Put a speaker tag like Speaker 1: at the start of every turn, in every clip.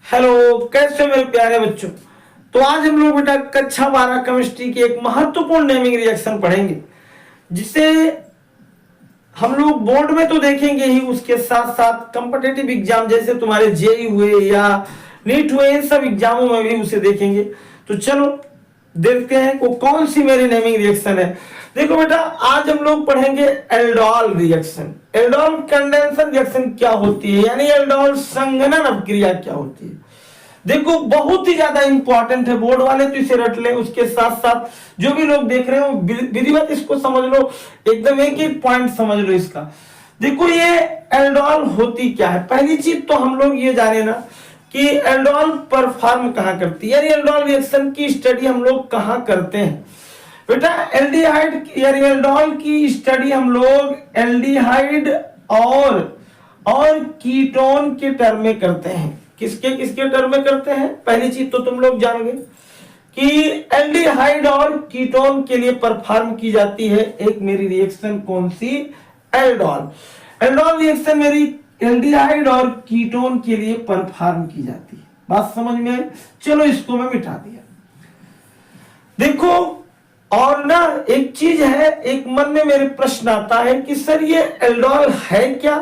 Speaker 1: Hello, कैसे हो मेरे प्यारे बच्चों। तो आज हम लोग बेटा कक्षा 12 केमिस्ट्री की एक महत्वपूर्ण नेमिंग रिएक्शन पढ़ेंगे, जिसे हम लोग बोर्ड में तो देखेंगे ही, उसके साथ साथ कॉम्पिटिटिव एग्जाम जैसे तुम्हारे जेई हुए या नीट हुए, इन सब एग्जामों में भी उसे देखेंगे। तो चलो देखते हैं वो कौन सी मेरी नेमिंग रिएक्शन है। देखो बेटा, आज हम लोग पढ़ेंगे aldol reaction. Aldol condensation reaction क्या होती है, यानी एल्डोल संघनन अभिक्रिया क्या होती है। देखो बहुत ही ज्यादा इंपॉर्टेंट है, बोर्ड वाले तो इसे रट लें, उसके साथ साथ जो भी लोग देख रहे हो विधिवत इसको समझ लो, एकदम एक एक पॉइंट समझ लो इसका। देखो ये एल्डोल होती क्या है। पहली चीज तो हम लोग ये जाने ना कि एल्डोल परफॉर्म कहां करती है, यानी एल्डोल रिएक्शन की स्टडी हम लोग कहां करते हैं। बेटा एल्डिहाइड यानी एल्डोल की स्टडी हम लोग एल्डिहाइड और कीटोन के टर्म में करते हैं। किसके किसके टर्म में करते हैं, पहली चीज तो तुम लोग जान गए कि एल्डिहाइड और कीटोन के लिए परफॉर्म की जाती है एक मेरी रिएक्शन, कौन सी, एल्डोल। एल्डोल रिएक्शन मेरी एल्डिहाइड और कीटोन के लिए परफॉर्म की जाती है। बात समझ में आई। चलो इसको मैं मिटा दिया। देखो और ना एक चीज है, एक मन में मेरे प्रश्न आता है कि सर ये एल्डोल है क्या,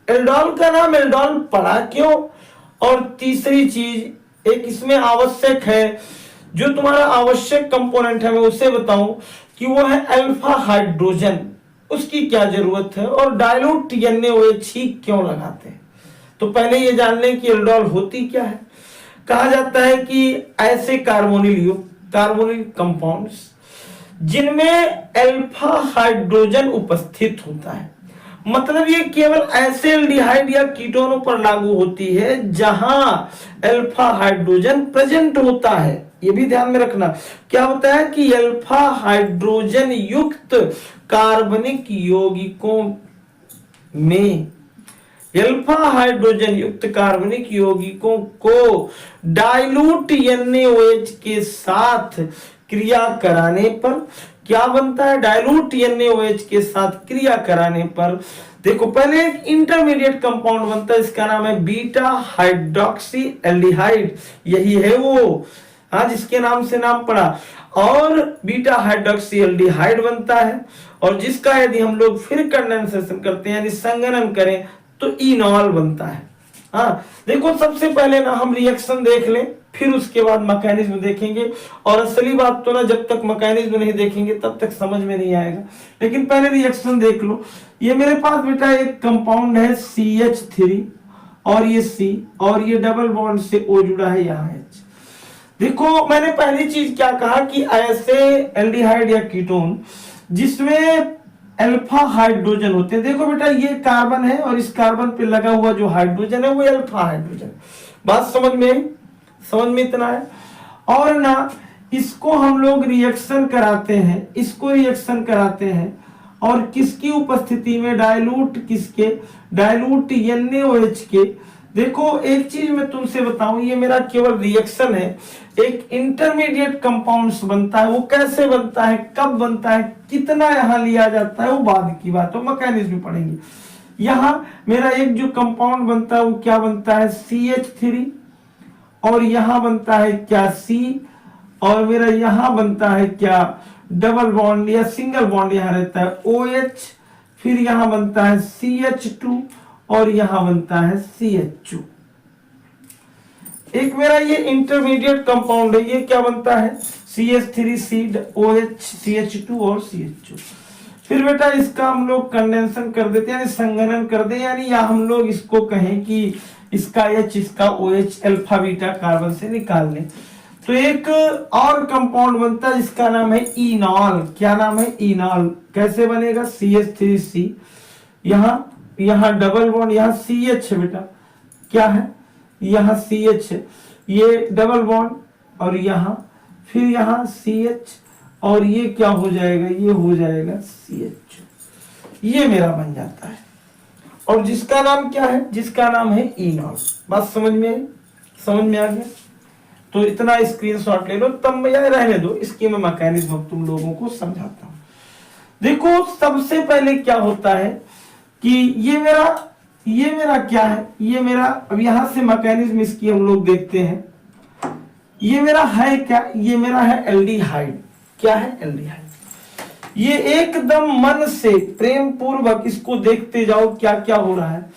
Speaker 1: एल्डोल का नाम एल्डोल पड़ा क्यों। और तीसरी चीज एक इसमें आवश्यक है, जो तुम्हारा आवश्यक कंपोनेंट है मैं उसे बताऊं कि वो है अल्फा हाइड्रोजन, उसकी क्या जरूरत है, और डाइल्यूट NaOH क्यों लगाते हैं। तो पहले ये जान लें कि एल्डोल होती क्या है। कहा जाता है कि ऐसे कार्बोनिल कंपाउंड्स जिनमें अल्फा हाइड्रोजन उपस्थित होता है, मतलब ये केवल ऐसे एल्डिहाइड या कीटोनों पर लागू होती है जहां अल्फा हाइड्रोजन प्रेजेंट होता है। ये भी ध्यान में रखना, क्या होता है कि अल्फा हाइड्रोजन युक्त कार्बनिक यौगिकों में अल्फा हाइड्रोजन युक्त कार्बनिक यौगिकों को डाइल्यूट NaOH के साथ क्रिया कराने पर क्या बनता है, डाइल्यूट NaOH के साथ क्रिया कराने पर देखो पहले एक इंटरमीडिएट कंपाउंड बनता है, इसका नाम है बीटा हाइड्रोक्सी एल्डिहाइड। यही है वो, हाँ, जिसके नाम से नाम पड़ा, और बीटा हाइड्रोक्सी एल्डिहाइड बनता है, और जिसका यदि हम लोग फिर कंडेंसेशन करते हैं यानी संघनन करें तो इनॉल बनता है। हाँ देखो, सबसे पहले ना हम रिएक्शन देख लें, फिर उसके बाद मैकेनिज्म देखेंगे। और असली बात तो ना, जब तक मैकेनिज्म नहीं देखेंगे तब तक समझ में नहीं आएगा, लेकिन पहले रिएक्शन देख लो। ये मेरे पास बेटा एक कंपाउंड है CH3 और ये C, और ये डबल बॉन्ड से O जुड़ा है यहाँ H। देखो मैंने पहली चीज क्या कहा कि ऐसे एल्डिहाइड या कीटोन जिसमें अल्फा हाइड्रोजन होते हैं। देखो बेटा ये कार्बन है और इस कार्बन पे लगा हुआ जो हाइड्रोजन है वो अल्फा हाइड्रोजन। बात समझ में इतना है। और ना इसको हम लोग रिएक्शन कराते हैं, इसको रिएक्शन कराते हैं, और किसकी उपस्थिति में, डाइल्यूट किसके, डाइल्यूट NaOH के। देखो एक चीज मैं तुमसे बताऊं, ये मेरा केवल रिएक्शन है, एक इंटरमीडिएट कंपाउंड्स बनता है। वो कैसे बनता है, कब बनता है, कितना यहां लिया जाता है, वो बाद की बात है, मैकेनिज्म पढ़ेंगे। यहां मेरा एक जो कंपाउंड बनता है वो क्या बनता है, CH3, और यहां बनता है क्या, C, और मेरा यहां बनता है क्या, डबल बॉन्ड या सिंगल बॉन्ड यहां रहता है OH, फिर यहां बनता है CH2 और यहां बनता है CH2। एक मेरा ये इंटरमीडिएट कंपाउंड है, ये क्या बनता है, CH3 COH CH2 और CH2। फिर बेटा इसका हम लोग कंडेंसन कर देते हैं, यानी संघनन कर दे, यानी या हम लोग इसको कहें कि इसका H इसका OH अल्फा बीटा कार्बन से निकाल लें, तो एक और कंपाउंड बनता है जिसका नाम है इनॉल। क्या नाम है, इनॉल। कैसे बनेगा, CH3C, यहां डबल बॉन्ड, यहां CH है बेटा, क्या है, यहां CH है, ये डबल बॉन्ड, और यहां फिर यहां CH, और ये क्या हो जाएगा, ये हो जाएगा CH। ये मेरा बन जाता है, और जिसका नाम क्या है, जिसका नाम है इनॉल। बात समझ में आ गया। तो इतना स्क्रीनशॉट ले लो, तब मैं रहने दो, इसकी मैं मैकेनिज्म तुम लोगों को समझाता हूं। देखो सबसे पहले क्या होता है कि ये मेरा ये मेरा क्या है, ये मेरा, अब यहां से मैकेनिज्म इसकी हम लोग देखते हैं। ये मेरा है क्या, ये मेरा है एल्डिहाइड। क्या है, एल्डिहाइड। ये एकदम मन से प्रेम पूर्वक इसको देखते जाओ क्या क्या हो रहा है।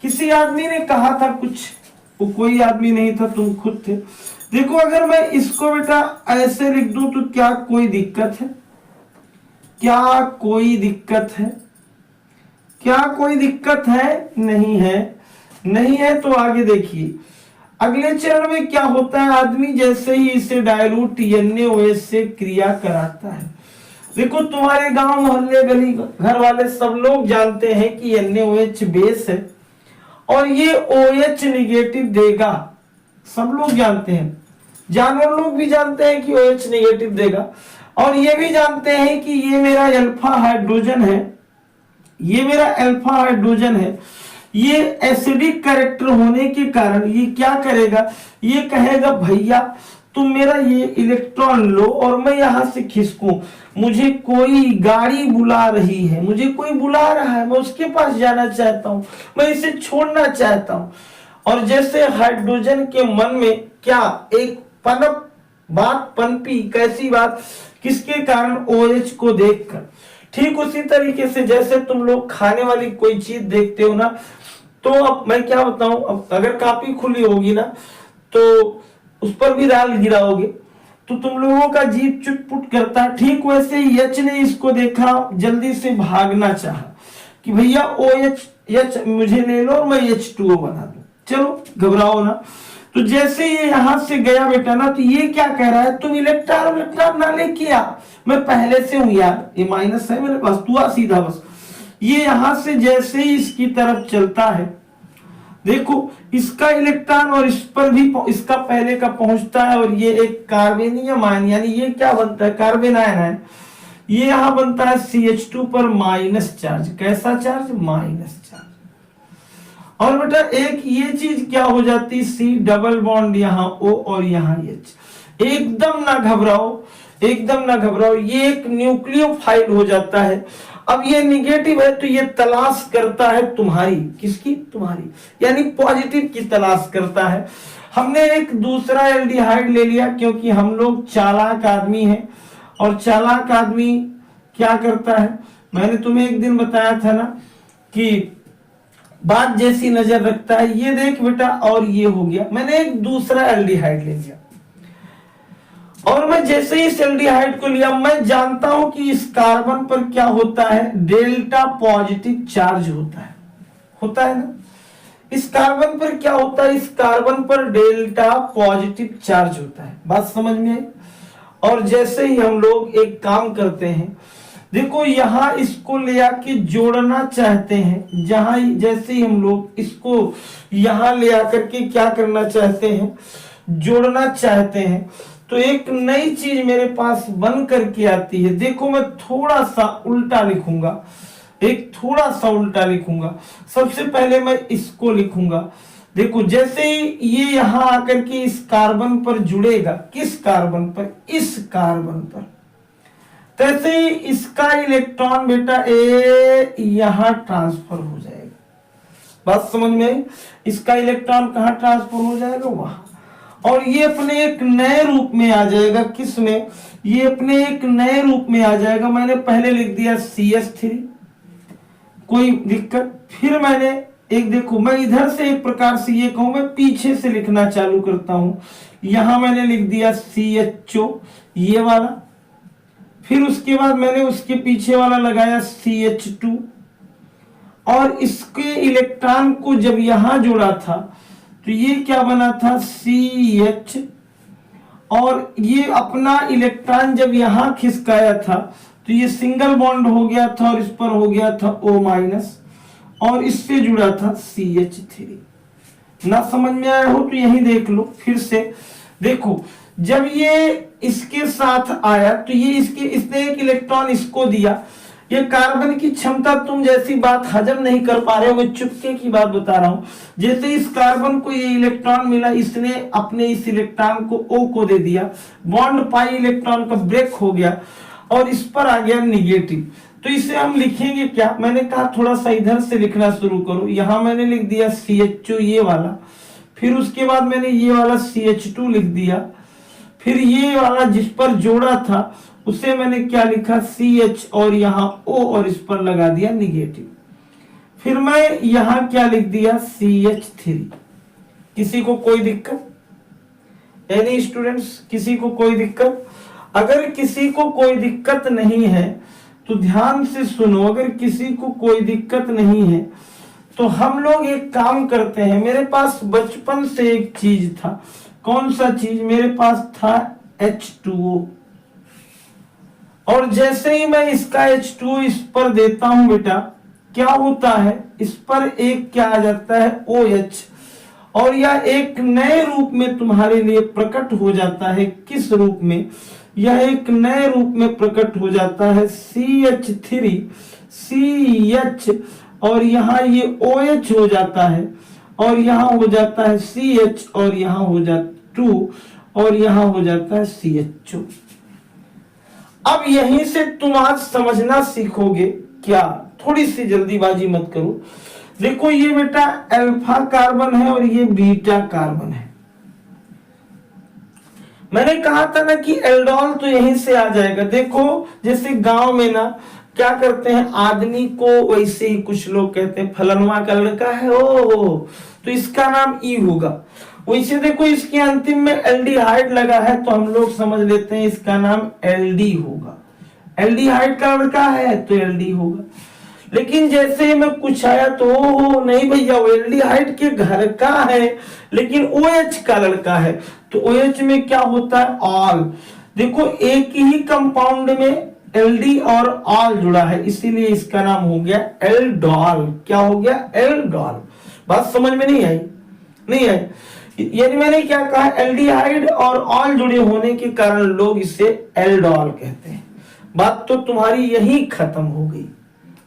Speaker 1: किसी आदमी ने कहा था कुछ, वो कोई आदमी नहीं था, तुम खुद थे। देखो अगर मैं इसको बेटा ऐसे लिख दूं तो क्या कोई दिक्कत है? क्या कोई दिक्कत है? क्या कोई दिक्कत है? नहीं है। नहीं है तो आगे देखिए, अगले चरण में क्या होता है, आदमी जैसे ही इसे डायलूट NaOH से क्रिया कराता है। देखो तुम्हारे गांव मोहल्ले गली घर वाले सब लोग जानते हैं कि NaOH बेस है और ये OH निगेटिव देगा, सब लोग जानते हैं। जानवर लोग भी जानते हैं कि OH निगेटिव देगा, और ये भी जानते हैं कि ये मेरा अल्फा हाइड्रोजन है, ये मेरा अल्फा हाइड्रोजन है। ये एसिडिक कैरेक्टर होने के कारण ये क्या करेगा, ये कहेगा भैया तुम मेरा ये इलेक्ट्रॉन लो और मैं यहां से खिसकूं, मुझे कोई गाड़ी बुला रही है, मुझे कोई बुला रहा है, मैं उसके पास जाना चाहता हूं, मैं इसे छोड़ना चाहता हूं। और जैसे हाइड्रोजन के मन में क्या एक पनप बात पनपी, कैसी बात, किसके कारण, OH को देखकर। ठीक उसी तरीके से जैसे तुम लोग खाने वाली कोई चीज देखते हो ना, तो अब मैं क्या बताऊं, अब अगर कापी खुली होगी ना तो उस पर भी राल गिराओगे तो तुम लोगों का जीभ चुटपुट करता है। ठीक वैसे ही H ने इसको देखा, जल्दी से भागना चाहा कि भैया OH मुझे ले लो और मैं H2O बना दूं, चलो घबराओ ना। तो जैसे ये यहां से गया बेटा ना, तो ये क्या कह रहा है, तुम इलेक्ट्रॉन ना लेके आ, मैं पहले से हूं यार, ये माइनस है मेरे पास, तू आ सीधा बस। ये यहां से जैसे ही इसकी तरफ चलता है, देखो इसका इलेक्ट्रॉन और इस पर भी इसका पहले का पहुंचता है, और ये एक कार्बेनियम आयन, यानी ये क्या बनता है, कार्बन आयन है। ये यहां बनता है CH2 पर माइनस चार्ज। कैसा चार्ज, माइनस चार्ज। और बेटा एक ये चीज क्या हो जाती, C डबल बॉन्ड यहाँ O और यहाँ H। एकदम ना घबराओ, एकदम ना घबराओ, ये एक न्यूक्लियोफाइल हो जाता है। अब ये निगेटिव है तो ये तलाश करता है तुम्हारी, किसकी, तुम्हारी, यानी पॉजिटिव की तलाश करता है। हमने एक दूसरा एल्डिहाइड ले लिया क्योंकि हम लोग चालाक आदमी हैं, और चालाक आदमी क्या करता है, मैंने तुम्हें एक दिन बताया था ना कि बात जैसी नजर रखता है। ये देख बेटा, और ये हो गया, मैंने एक दूसरा एल्डिहाइड ले लिया, और मैं जैसे ही इस एल्डिहाइड को लिया, मैं जानता हूं कि इस कार्बन पर क्या होता है, डेल्टा पॉजिटिव चार्ज होता है ना। इस कार्बन पर क्या होता है, इस कार्बन पर डेल्टा पॉजिटिव चार्ज होता है। बात समझ में आई। और जैसे ही हम लोग एक काम करते हैं, देखो यहां इसको ले आके जोड़ना चाहते हैं, जहां जैसे ही हम लोग इसको यहां ले आकर के क्या करना चाहते हैं, जोड़ना चाहते हैं, तो एक नई चीज मेरे पास बन करके आती है। देखो मैं थोड़ा सा उल्टा लिखूंगा, एक थोड़ा सा उल्टा लिखूंगा। सबसे पहले मैं इसको लिखूंगा, देखो जैसे ही ये यहां आकर के इस कार्बन पर जुड़ेगा, किस कार्बन पर, इस कार्बन पर, तैसे ही इसका इलेक्ट्रॉन बेटा ए यहां ट्रांसफर हो जाएगा। बात समझ में आई। इसका इलेक्ट्रॉन कहां ट्रांसफर हो जाएगा, वहां, और ये अपने एक नए रूप में आ जाएगा। किस में, ये अपने एक नए रूप में आ जाएगा। मैंने पहले लिख दिया CH3, कोई दिक्कत। फिर मैंने एक, देखो मैं इधर से एक प्रकार से ये कहूं, मैं पीछे से लिखना चालू करता हूं। यहां मैंने लिख दिया CHO, ये वाला। फिर उसके बाद मैंने उसके पीछे वाला लगाया CH2, और इसके इलेक्ट्रॉन को जब यहां जोड़ा था तो ये क्या बना था, CH, और ये अपना इलेक्ट्रॉन जब यहां खिसकाया था तो ये सिंगल बॉन्ड हो गया था, और इस पर हो गया था O-, और इससे जुड़ा था CH3। ना समझ में आया हो तो यही देख लो फिर से। देखो जब ये इसके साथ आया तो ये इसने एक इलेक्ट्रॉन इसको दिया। ये कार्बन की क्षमता, तुम जैसी बात हजम नहीं कर पा रहे हो, मैं चुपके की बात बता रहा हूं। जैसे इस कार्बन को ये इलेक्ट्रॉन मिला, इसने अपने इस इलेक्ट्रॉन को O को दे दिया, बॉन्ड पाई इलेक्ट्रॉन का ब्रेक हो गया, और इस पर आ गया निगेटिव। तो इसे हम लिखेंगे क्या, मैंने कहा थोड़ा सा इधर से लिखना शुरू करो। यहां मैंने लिख दिया CH2 ये वाला, फिर उसके बाद मैंने ये वाला CH2 लिख दिया, फिर ये वाला जिस पर जोड़ा था उसे मैंने क्या लिखा CH और यहाँ O और इस पर लगा दिया निगेटिव। फिर मैं यहां क्या लिख दिया CH3। किसी को कोई दिक्कत? एनी स्टूडेंट्स, किसी को कोई दिक्कत? अगर किसी को कोई दिक्कत नहीं है तो ध्यान से सुनो, अगर किसी को कोई दिक्कत नहीं है तो हम लोग एक काम करते हैं। मेरे पास बचपन से एक चीज था, कौन सा चीज? मेरे पास था H2O, और जैसे ही मैं इसका H2O इस पर देता हूं बेटा, क्या होता है, इस पर एक क्या आ जाता है OH, और यह एक नए रूप में तुम्हारे लिए प्रकट हो जाता है। किस रूप में? यह एक नए रूप में प्रकट हो जाता है CH3 CH, और यहाँ ये OH हो जाता है, और यहाँ हो जाता है CH, और यहाँ हो जाता 2, और यहाँ हो जाता है CH2। अब यहीं से तुम आज समझना सीखोगे क्या, थोड़ी सी जल्दीबाजी मत करो। देखो ये बेटा अल्फा कार्बन है और ये बीटा कार्बन है। मैंने कहा था ना कि एल्डोल तो यहीं से आ जाएगा। देखो जैसे गांव में ना क्या करते हैं, आदमी को वैसे ही कुछ लोग कहते हैं फलनवा का लड़का है ओ, तो इसका नाम ई होगा। वैसे देखो इसके अंतिम में एल्डिहाइड लगा है तो हम लोग समझ लेते हैं इसका नाम एलडी होगा। एल्डिहाइड का लड़का है तो एलडी होगा। लेकिन जैसे ही मैं कुछ आया तो ओ नहीं भैया वो एल्डिहाइड के घर का है लेकिन OH का लड़का है, तो OH में क्या होता है ऑल। देखो एक ही कंपाउंड में एलडी और ऑल जुड़ा है, इसीलिए इसका नाम हो गया एल्डोल। क्या हो गया? एल्डोल। बात समझ में नहीं आई? नहीं आई। यानी मैंने क्या कहा, एल्डिहाइड और ऑल जुड़े होने के कारण लोग इसे एल्डोल कहते हैं। बात तो तुम्हारी यही खत्म हो गई,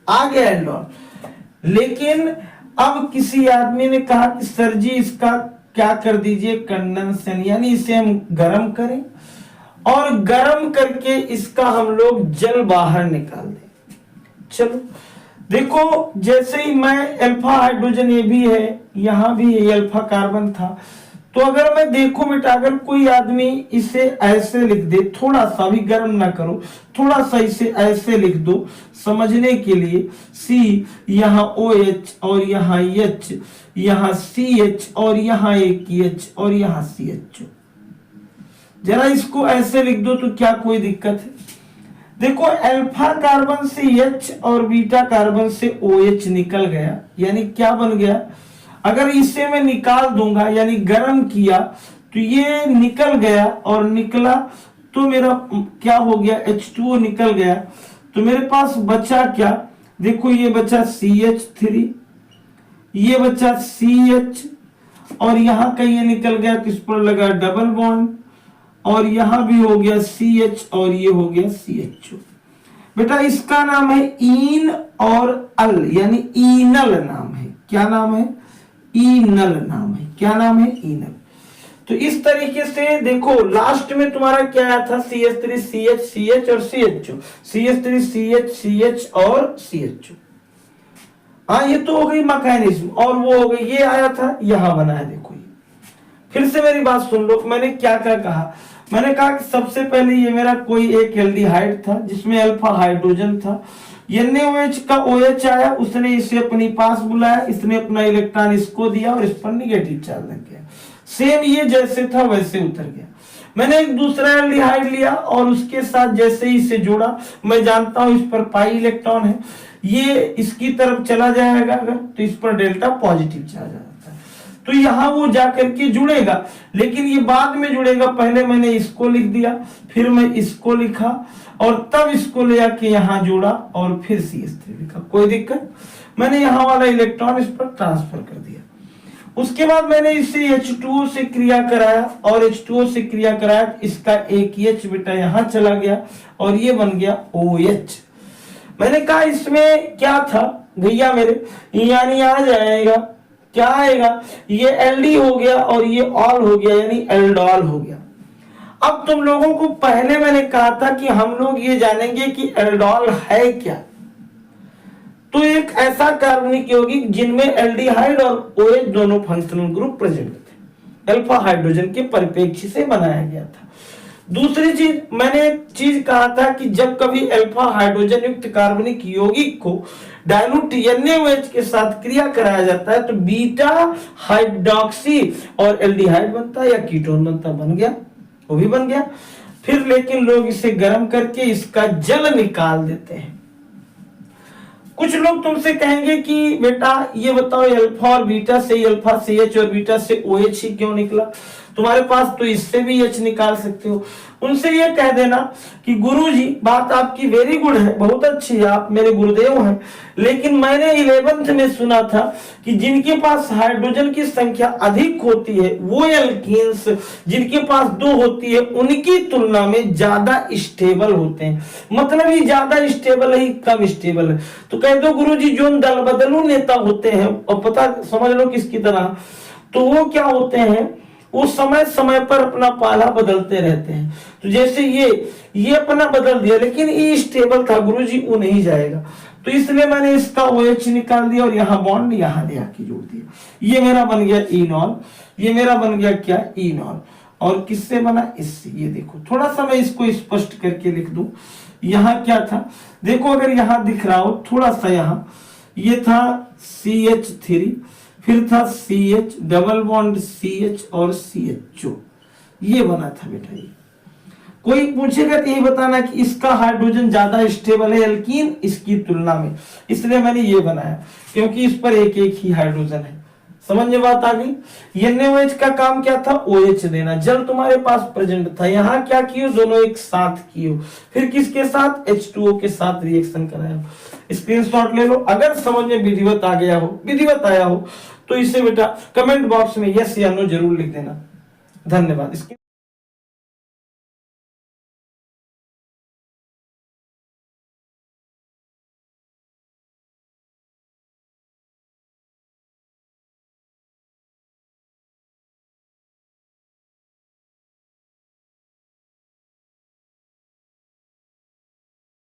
Speaker 1: आ गया एल्डोल। लेकिन अब किसी आदमी ने कहा कि सर जी इसका क्या कर दीजिए कंडेंसेशन, यानी इसे हम गर्म करें और गर्म करके इसका हम लोग जल बाहर निकाल दें। चलो देखो जैसे ही मैं अल्फा हाइड्रोजन ये भी है, यहां भी ये अल्फा कार्बन था, तो अगर मैं देखो बेटा अगर कोई आदमी इसे ऐसे लिख दे, थोड़ा सा भी गर्म ना करो, थोड़ा सा इसे ऐसे लिख दो समझने के लिए, C यहाँ OH और यहाँ H, यहाँ CH और यहाँ एक H और यहाँ CH। जरा इसको ऐसे लिख दो तो क्या कोई दिक्कत है? देखो अल्फा कार्बन से H और बीटा कार्बन से OH निकल गया, यानी क्या बन गया? अगर इसे मैं निकाल दूंगा यानी गर्म किया तो ये निकल गया, और निकला तो मेरा क्या हो गया H2O निकल गया, तो मेरे पास बचा क्या? देखो ये बचा CH3, ये बचा CH, और यहां का ये निकल गया तो इस पर लगा डबल बॉन्ड, और यहां भी हो गया CH और ये हो गया CH2। बेटा इसका नाम है ईन और अल, यानी ईनल नाम है। क्या नाम है? ईनल नाम है। क्या नाम है? ईनल। तो इस तरीके से देखो लास्ट में तुम्हारा क्या आया था? CH3 CH CH और CH2, CH3 CH CH और CH2। हाँ ये तो हो गई मैकेनिज्म, और वो हो गई ये आया था यहां बना है। देखो ये फिर से मेरी बात सुन लो, मैंने क्या क्या कहा? मैंने कहा कि सबसे पहले ये मेरा कोई एक एल्डिहाइड था जिसमें अल्फा हाइड्रोजन था, NaOH का OH आया, उसने इसे अपनी पास बुलाया, इसने अपना इलेक्ट्रॉन इसको दिया और इस पर निगेटिव चार्ज लग गया। सेम ये जैसे था वैसे उतर गया। मैंने एक दूसरा एल्डिहाइड लिया और उसके साथ जैसे ही इसे जोड़ा, मैं जानता हूं इस पर पाई इलेक्ट्रॉन है, ये इसकी तरफ चला जाएगा अगर तो इस पर डेल्टा पॉजिटिव चार्ज आता है, तो यहां वो जाकर के जुड़ेगा, लेकिन ये बाद में जुड़ेगा। पहले मैंने इसको लिख दिया, फिर मैं इसको लिखा और तब इसको ले आके यहां जोड़ा और फिर CH3 लिखा। कोई दिक्कत? मैंने यहां वाला इलेक्ट्रॉन इस पर ट्रांसफर कर दिया। उसके बाद मैंने इसे H2O से क्रिया कराया और H2O से क्रिया कराया, इसका एक H बेटा यहां चला गया और ये बन गया OH। मैंने कहा इसमें क्या था भैया मेरे, यानी आ जाएगा, क्या आएगा? ये एलडी हो गया और ये ऑल हो गया, यानी एल्डोल हो गया। अब तुम लोगों को पहले मैंने कहा था कि हम लोग ये जानेंगे कि एल्डोल है क्या। तो एक ऐसा कार्बनिक यौगिक जिनमें एल्डिहाइड और OH दोनों फंक्शनल ग्रुप प्रेजेंट थे, अल्फा हाइड्रोजन के परिप्रेक्ष्य से बनाया गया था। दूसरी चीज, मैंने एक चीज कहा था कि जब कभी अल्फा हाइड्रोजन युक्त कार्बनिक यौगिक को डायलूट NaOH के साथ क्रिया कराया जाता है तो बीटा हाइड्रोक्सी और एल्डिहाइड बनता है या कीटोन बनता, बन गया, वो भी बन गया। फिर लेकिन लोग इसे गर्म करके इसका जल निकाल देते हैं। कुछ लोग तुमसे कहेंगे कि बेटा ये बताओ अल्फा और बीटा से, अल्फा से H और बीटा से OH ही क्यों निकला? तुम्हारे पास तो इससे भी H निकाल सकते हो। उनसे ये कह देना कि गुरुजी बात आपकी वेरी गुड है, बहुत अच्छी है, आप मेरे गुरुदेव हैं, लेकिन मैंने 11th में सुना था कि जिनके पास हाइड्रोजन की संख्या अधिक होती है वो एल्कीन्स जिनके पास 2 होती है उनकी तुलना में ज्यादा स्टेबल होते हैं। मतलब ये ज्यादा स्टेबल है, कम स्टेबल है। तो कह दो गुरुजी जो दल बदलू नेता होते हैं, और पता समझ लो किसकी तरह, तो वो क्या होते हैं, वो समय समय पर अपना पाला बदलते रहते हैं। तो जैसे ये अपना बदल दिया लेकिन ये स्टेबल था, गुरुजी वो नहीं जाएगा, तो इसलिए मैंने इसका OH निकाल दिया और यहाँ बॉन्ड यहाँ ले आके जोड़ दिया। ये मेरा बन गया इनॉल, ये मेरा बन गया क्या, इनॉल। और किससे बना, इससे। ये देखो थोड़ा सा मैं इसको स्पष्ट करके लिख दूं। यहाँ क्या था, देखो अगर यहाँ दिख रहा हो थोड़ा सा, यहाँ ये था CH3, फिर था CH, डबल बॉन्ड CH और CHO, ये बना था बेटा। ये कोई पूछेगा तो ये बताना कि इसका हाइड्रोजन ज्यादा स्टेबल है एल्कीन इसकी तुलना में, इसलिए मैंने ये बनाया क्योंकि इस पर एक एक ही हाइड्रोजन है। समझ में बात आ गई? NaOH का काम क्या था, OH देना। जल तुम्हारे पास प्रेजेंट था, यहाँ क्या कियो, दोनों एक साथ कियो, फिर किसके साथ, H2O के साथ रिएक्शन कराया। स्क्रीनशॉट ले लो। अगर समझ में विधिवत आ गया हो, विधिवत आया हो, तो इसे बेटा कमेंट बॉक्स में यस या नो जरूर लिख देना। धन्यवाद।